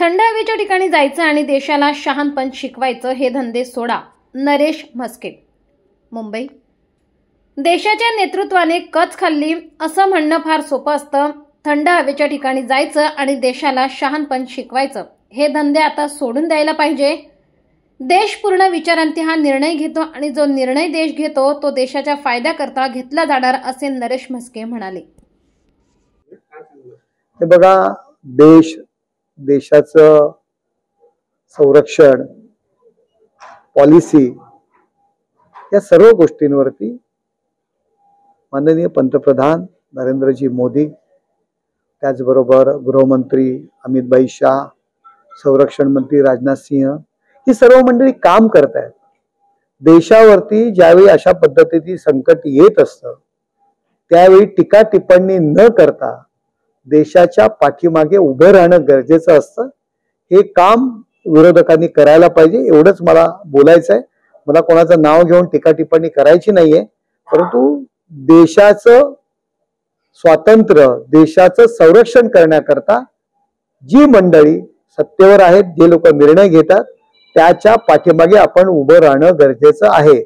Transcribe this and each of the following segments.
थंड हवेच्या ठिकाणी जायचं आणि देशाला शहाणपण शिकवायचं हे धंदे सोडा. नरेश म्हस्के, मुंबई. देशाच्या नेतृत्वाने कच खाल्ली असं म्हणणं फार सोपं असतं. थंड हवेच्या ठिकाणी जायचं आणि देशाला शहाणपण शिकवायचं हे धंदे आता सोडून द्यायला पाहिजे. देश पूर्ण विचारांती हा निर्णय घेतो आणि जो निर्णय देश घेतो तो देशाच्या फायद्याकरता घेतला जाणार असे नरेश म्हस्के म्हणाले. हे बघा, देशाचं संरक्षण पॉलिसी या सर्व गोष्टींवरती माननीय पंतप्रधान नरेंद्रजी मोदी, त्याचबरोबर गृहमंत्री अमित शाह, संरक्षण मंत्री राजनाथ सिंह ही सर्व मंडळी काम करत आहेत. देशावरती ज्यावेळी अशा पद्धतीची संकट येत असतं त्यावेळी टीका टिप्पणी न करता देशाच्या पाठीमागे उभं राहणं गरजेचं असतं. हे काम विरोधकांनी करायला पाहिजे, एवढंच मला बोलायचं आहे. मला कोणाचं नाव घेऊन टीका टिप्पणी करायची नाहीये, परंतु देशाचं स्वातंत्र्य, देशाचं संरक्षण करण्याकरता जी मंडळी सत्तेवर आहेत, जे लोक निर्णय घेतात त्याच्या पाठीमागे आपण उभं राहणं गरजेचं आहे.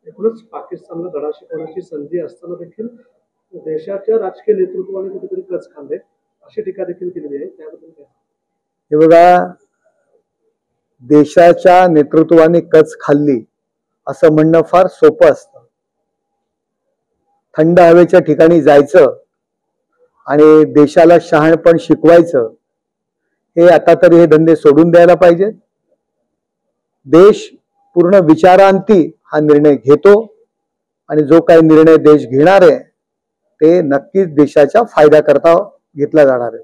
एकूणच पाकिस्तानला धडा शिकवण्याची संधी असताना देखील देशाच्या राजकीय नेतृत्वाने कुठेतरी कच खाल्ले अशी टीका देखील केलेली आहे. त्याबद्दल काय? हे बघा, देशाच्या नेतृत्वाने कच खाल्ली असं म्हणणं फार सोपं असतं. थंड हवेच्या ठिकाणी जायचं आणि देशाला शहाणपण शिकवायचं हे आता तरी हे धंदे सोडून द्यायला पाहिजेत. देश पूर्ण विचारांती हा निर्णय घेतो आणि जो काही निर्णय देश घेणार आहे ते नक्कीच देशाच्या फायद्याकरता घेतला जाणार आहे.